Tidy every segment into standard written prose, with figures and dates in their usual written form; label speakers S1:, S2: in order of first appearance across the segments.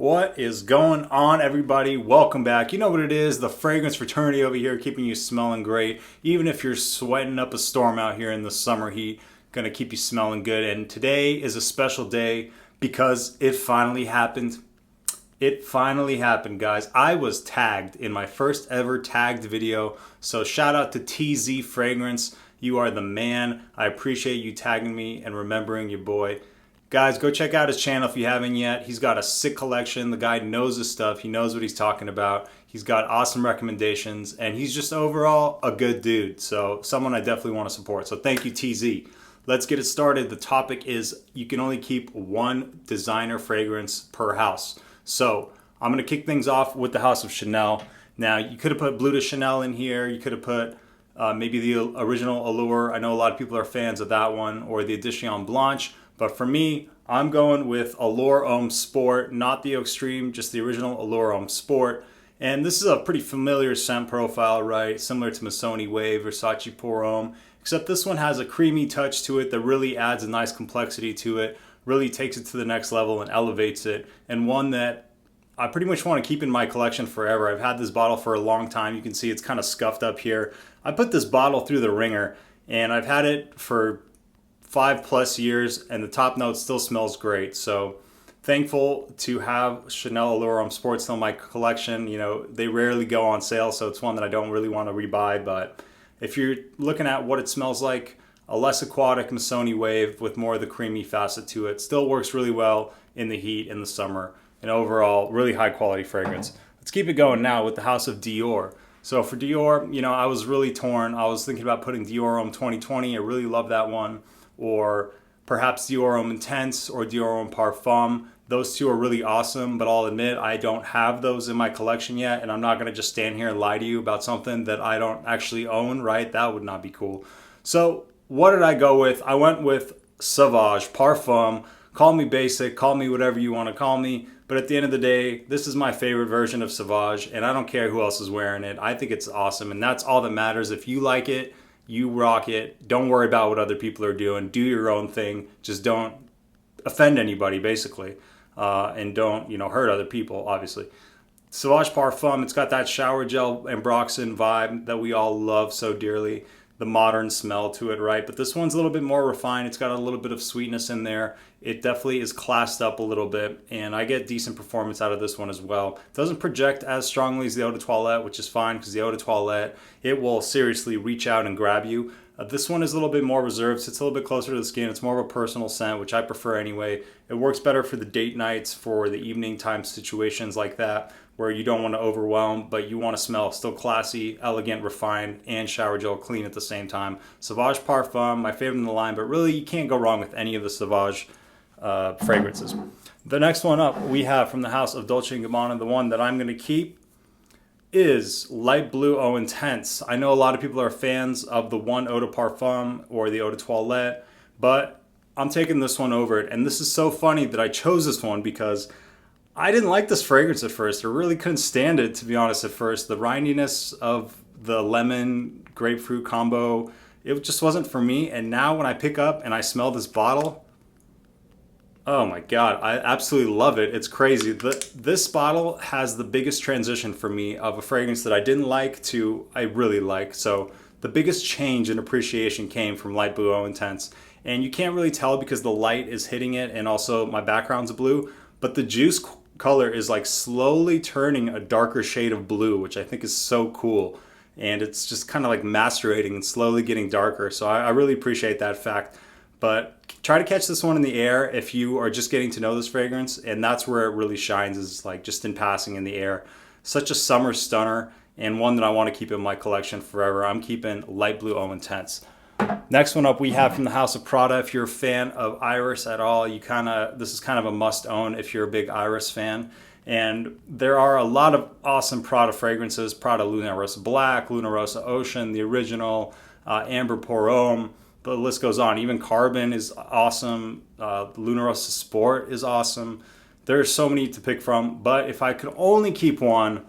S1: What is going on, everybody? Welcome back. You know what it is, the fragrance fraternity over here, keeping you smelling great. Even if you're sweating up a storm out here in the summer heat, gonna keep you smelling good. And today is a special day because it finally happened. It finally happened, guys. I was tagged in my first ever tagged video. So shout out to TZ Fragrance. You are the man. I appreciate you tagging me and remembering your boy. Guys, go check out his channel if you haven't yet. He's got a sick collection. The guy knows his stuff. He knows what he's talking about. He's got awesome recommendations, and he's just overall a good dude. So someone I definitely want to support. So thank you, TZ. Let's get it started. The topic is you can only keep one designer fragrance per house. So I'm going to kick things off with the house of Chanel. Now, you could have put Bleu de Chanel in here. You could have put maybe the original Allure. I know a lot of people are fans of that one, or the Edition Blanche. But for me, I'm going with Allure Homme Sport, not the Extreme, just the original Allure Homme Sport. And this is a pretty familiar scent profile, right? Similar to Missoni Wave, Versace Pour Homme. Except this one has a creamy touch to it that really adds a nice complexity to it, really takes it to the next level and elevates it. And one that I pretty much want to keep in my collection forever. I've had this bottle for a long time. You can see it's kind of scuffed up here. I put this bottle through the ringer, and I've had it for 5+ years, and the top note still smells great. So thankful to have Chanel Allure Homme Sport still in my collection. You know, they rarely go on sale, so it's one that I don't really want to rebuy. But if you're looking at what it smells like, a less aquatic Missoni Wave with more of the creamy facet to it still works really well in the heat in the summer. And overall, really high quality fragrance. Let's keep it going now with the house of Dior. So for Dior, you know, I was really torn. I was thinking about putting Dior Homme 2020. I really love that one. Or perhaps Dior Homme Intense or Dior Homme Parfum. Those two are really awesome, but I'll admit I don't have those in my collection yet, and I'm not gonna just stand here and lie to you about something that I don't actually own, right? That would not be cool. So what did I go with? I went with Sauvage, Parfum. Call me basic, call me whatever you wanna call me, but at the end of the day, this is my favorite version of Sauvage, and I don't care who else is wearing it. I think it's awesome, and that's all that matters. If you like it, you rock it. Don't worry about what other people are doing. Do your own thing. Just don't offend anybody, basically. And don't, hurt other people, obviously. Sauvage Parfum, it's got that shower gel ambroxan vibe that we all love so dearly. The modern smell to it, right? But this one's a little bit more refined. It's got a little bit of sweetness in there. It definitely is classed up a little bit, and I get decent performance out of this one as well. It doesn't project as strongly as the Eau de Toilette, which is fine because the Eau de Toilette, it will seriously reach out and grab you. This one is a little bit more reserved. Sits a little bit closer to the skin. It's more of a personal scent, which I prefer anyway. It works better for the date nights, for the evening time situations like that, where you don't want to overwhelm, but you want to smell still classy, elegant, refined, and shower gel clean at the same time. Sauvage Parfum, my favorite in the line, but really you can't go wrong with any of the Sauvage fragrances. The next one up we have from the house of Dolce & Gabbana, the one that I'm going to keep is Light Blue Eau Intense. I know a lot of people are fans of the one Eau de Parfum or the Eau de Toilette, but I'm taking this one over it. And this is so funny that I chose this one because I didn't like this fragrance at first. I really couldn't stand it, to be honest, at first. The rindiness of the lemon grapefruit combo, it just wasn't for me. And now when I pick up and I smell this bottle, oh my God, I absolutely love it. It's crazy. This bottle has the biggest transition for me of a fragrance that I didn't like to I really like. So the biggest change in appreciation came from Light Blue Eau Intense. And you can't really tell because the light is hitting it and also my background's blue, but the juice color is like slowly turning a darker shade of blue, which I think is so cool. And it's just kind of like macerating and slowly getting darker. So I really appreciate that fact. But try to catch this one in the air if you are just getting to know this fragrance, and that's where it really shines, is like just in passing in the air. Such a summer stunner, and one that I want to keep in my collection forever. I'm keeping Light Blue Eau Intense. Next one up we have from the house of Prada. If you're a fan of Iris at all, this is kind of a must own if you're a big Iris fan. And there are a lot of awesome Prada fragrances. Prada Luna Rossa Black, Luna Rossa Ocean, the original, Amber Pour Homme. The list goes on. Even Carbon is awesome. Luna Rossa Sport is awesome. There's so many to pick from. But if I could only keep one,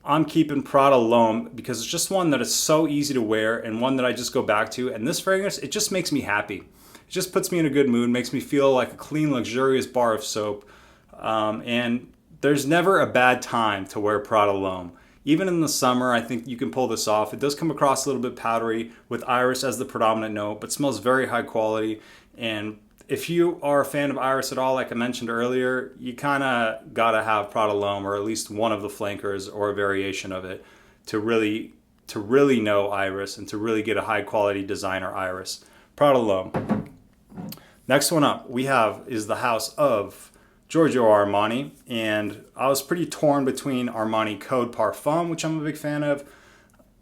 S1: I'm keeping Prada L'Homme because it's just one that is so easy to wear and one that I just go back to. And this fragrance, it just makes me happy. It just puts me in a good mood, makes me feel like a clean, luxurious bar of soap. And there's never a bad time to wear Prada L'Homme. Even in the summer, I think you can pull this off. It does come across a little bit powdery with iris as the predominant note, but smells very high quality. And if you are a fan of iris at all, like I mentioned earlier, you kind of got to have Prada L'Homme or at least one of the flankers or a variation of it to really know iris and to really get a high quality designer iris. Prada L'Homme. Next one up we have is the house of Giorgio Armani, and I was pretty torn between Armani Code Parfum, which I'm a big fan of,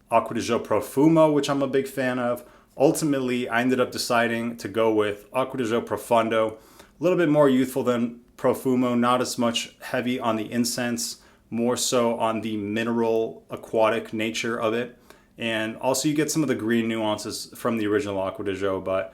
S1: Acqua Profumo, which I'm a big fan of. Ultimately, I ended up deciding to go with Acqua Profondo, a little bit more youthful than Profumo, not as much heavy on the incense, more so on the mineral aquatic nature of it. And also you get some of the green nuances from the original Acqua but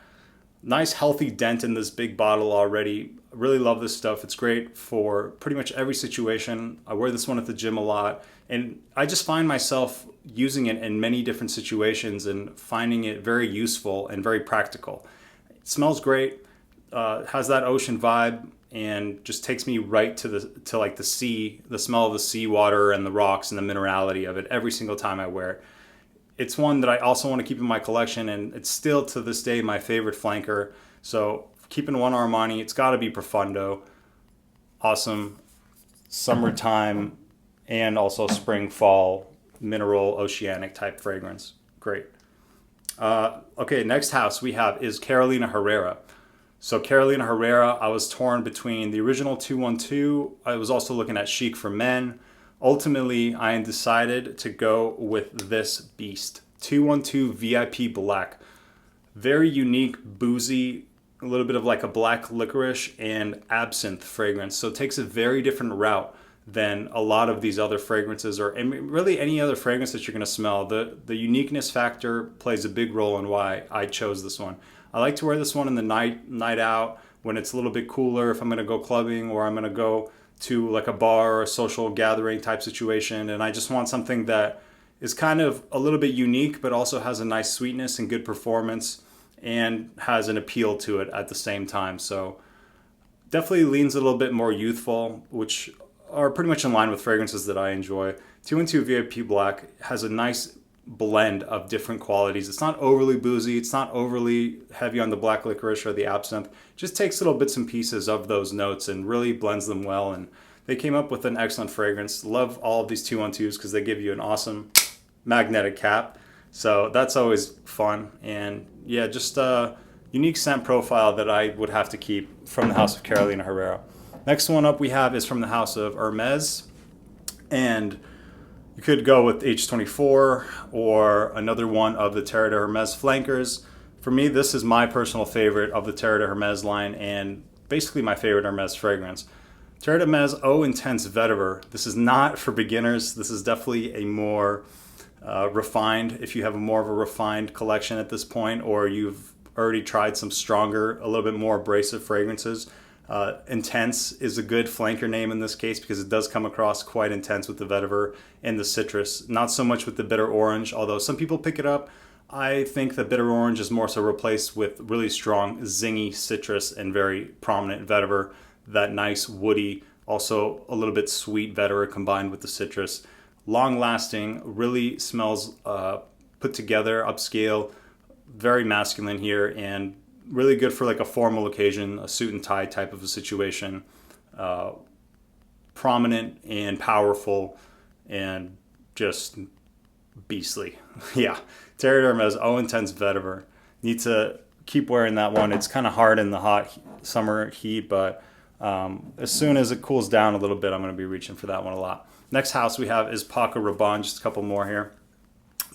S1: nice healthy dent in this big bottle already. Really love this stuff. It's great for pretty much every situation. I wear this one at the gym a lot, and I just find myself using it in many different situations and finding it very useful and very practical. It smells great, has that ocean vibe, and just takes me right to the sea, the smell of the seawater and the rocks and the minerality of it every single time I wear it. It's one that I also want to keep in my collection, and it's still to this day my favorite flanker. So keeping one Armani, it's got to be Profondo. Awesome summertime and also spring, fall, mineral, oceanic type fragrance. Great. Okay, next house we have is Carolina Herrera. So Carolina Herrera, I was torn between the original 212. I was also looking at Chic for Men. Ultimately, I decided to go with this beast, 212 VIP Black. Very unique, boozy, a little bit of like a black licorice and absinthe fragrance. So it takes a very different route than a lot of these other fragrances, or really any other fragrance that you're going to smell. The uniqueness factor plays a big role in why I chose this one. I like to wear this one in the night out when it's a little bit cooler, if I'm going to go clubbing or I'm going to go to like a bar or a social gathering type situation, and I just want something that is kind of a little bit unique but also has a nice sweetness and good performance and has an appeal to it at the same time. So definitely leans a little bit more youthful, which are pretty much in line with fragrances that I enjoy. 212 VIP Black has a nice blend of different qualities. It's not overly boozy, it's not overly heavy on the black licorice or the absinthe. Just takes little bits and pieces of those notes and really blends them well, and they came up with an excellent fragrance. Love all of these 212s because they give you an awesome magnetic cap, so that's always fun. And yeah, just a unique scent profile that I would have to keep from the house of Carolina Herrera. Next one up we have is from the house of Hermes, and you could go with H24 or another one of the Terre de Hermes flankers. For me, this is my personal favorite of the Terre de Hermes line and basically my favorite Hermes fragrance. Terre de Hermes Eau Intense Vetiver. This is not for beginners. This is definitely a more refined, if you have more of a refined collection at this point, or you've already tried some stronger, a little bit more abrasive fragrances. Intense is a good flanker name in this case because it does come across quite intense with the vetiver and the citrus. Not so much with the bitter orange, although some people pick it up. I think the bitter orange is more so replaced with really strong zingy citrus and very prominent vetiver. That nice woody, also a little bit sweet vetiver combined with the citrus. Long lasting, really smells put together, upscale, very masculine here, and really good for like a formal occasion, a suit and tie type of a situation. Prominent and powerful and just beastly. Yeah, Terre de Hermes Eau Intense Vetiver. Need to keep wearing that one. It's kind of hard in the hot summer heat, but as soon as it cools down a little bit, I'm going to be reaching for that one a lot. Next house we have is Paco Rabon, just a couple more here.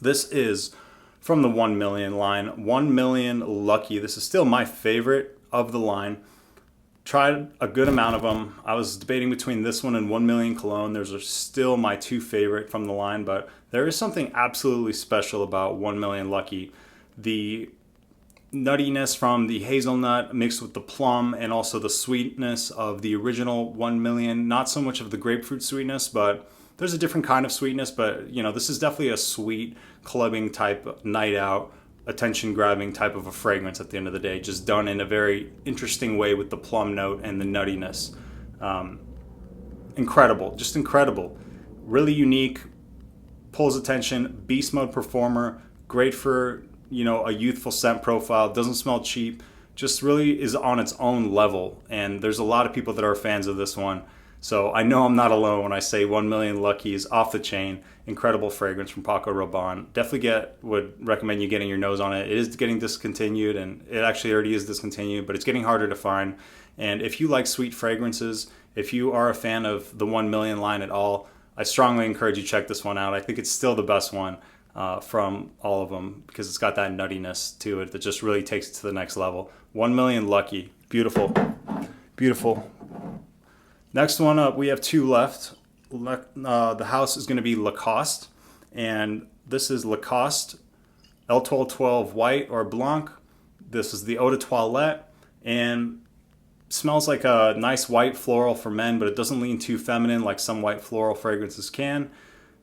S1: This is from the 1 million line. 1 million Lucky. This is still my favorite of the line. Tried a good amount of them. I was debating between this one and 1 million Cologne. Those are still my two favorite from the line, but there is something absolutely special about 1 million Lucky. The nuttiness from the hazelnut mixed with the plum and also the sweetness of the original 1 million. Not so much of the grapefruit sweetness, but there's a different kind of sweetness, but you know, this is definitely a sweet clubbing type, night out, attention grabbing type of a fragrance at the end of the day, just done in a very interesting way with the plum note and the nuttiness. incredible, just incredible. Really unique, pulls attention, beast mode performer, great for, you know, a youthful scent profile, doesn't smell cheap, just really is on its own level. And there's a lot of people that are fans of this one. So I know I'm not alone when I say 1 Million Lucky is off the chain. Incredible fragrance from Paco Rabon. Definitely would recommend you getting your nose on it. It is getting discontinued, and it actually already is discontinued, but it's getting harder to find. And if you like sweet fragrances, if you are a fan of the 1 Million line at all, I strongly encourage you to check this one out. I think it's still the best one from all of them because it's got that nuttiness to it that just really takes it to the next level. 1 Million Lucky. Beautiful. Beautiful. Next one up, we have two left. The house is going to be Lacoste, and this is Lacoste L1212 White or Blanc. This is the Eau de Toilette, and smells like a nice white floral for men, but it doesn't lean too feminine like some white floral fragrances can.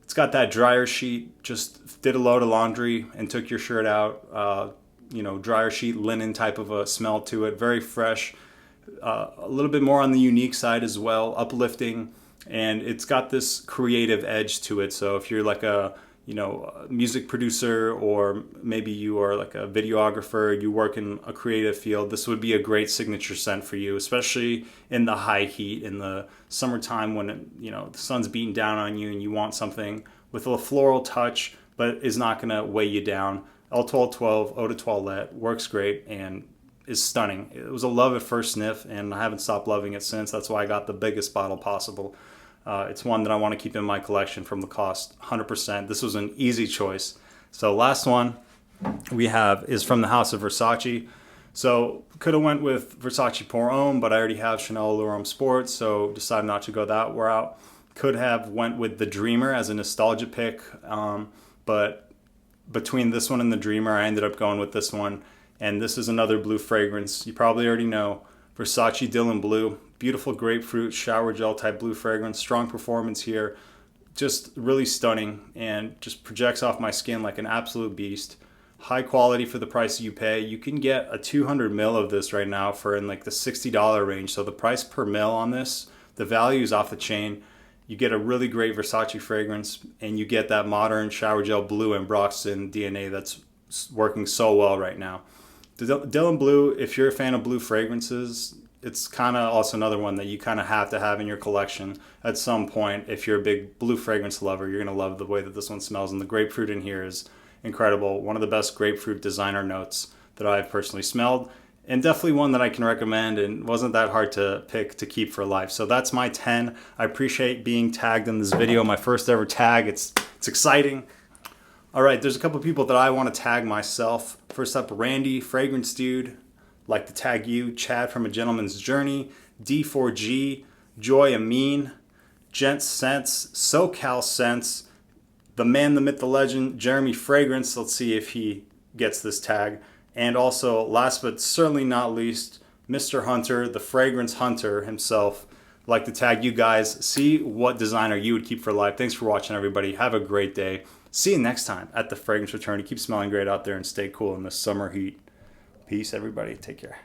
S1: It's got that dryer sheet, just did a load of laundry and took your shirt out. You know, dryer sheet linen type of a smell to it, very fresh. A little bit more on the unique side as well, uplifting, and it's got this creative edge to it. So if you're like a music producer, or maybe you are like a videographer, you work in a creative field, this would be a great signature scent for you, especially in the high heat in the summertime when the sun's beating down on you and you want something with a floral touch but is not going to weigh you down. L1212 Eau de Toilette works great and is stunning. It was a love at first sniff, and I haven't stopped loving it since. That's why I got the biggest bottle possible. It's one that I want to keep in my collection from Lacoste, 100%. This was an easy choice. So last one we have is from the house of Versace. So could have went with Versace Pour Homme, but I already have Chanel Allure Homme Sport, so decided not to go that route. Could have went with the Dreamer as a nostalgia pick, but between this one and the Dreamer, I ended up going with this one. And this is another blue fragrance. You probably already know. Versace Dylan Blue. Beautiful grapefruit, shower gel type blue fragrance. Strong performance here. Just really stunning and just projects off my skin like an absolute beast. High quality for the price you pay. You can get a 200 ml of this right now for in like the $60 range. So the price per ml on this, the value is off the chain. You get a really great Versace fragrance, and you get that modern shower gel blue and Broxton DNA that's working so well right now. The Dylan Blue, if you're a fan of blue fragrances, it's kind of also another one that you kind of have to have in your collection at some point. If you're a big blue fragrance lover, you're going to love the way that this one smells. And the grapefruit in here is incredible. One of the best grapefruit designer notes that I've personally smelled, and definitely one that I can recommend and wasn't that hard to pick to keep for life. So that's my 10. I appreciate being tagged in this video. My first ever tag. It's exciting. All right, there's a couple people that I want to tag myself. First up, Randy, Fragrance Dude. Like to tag you. Chad from A Gentleman's Journey. D4G, Joy Amin, Gent Scents, SoCal Scents, the man, the myth, the legend, Jeremy Fragrance. Let's see if he gets this tag. And also, last but certainly not least, Mr. Hunter, the Fragrance Hunter himself. I'd like to tag you guys. See what designer you would keep for life. Thanks for watching, everybody. Have a great day. See you next time at the Fragrance Fraternity. Keep smelling great out there and stay cool in the summer heat. Peace, everybody. Take care.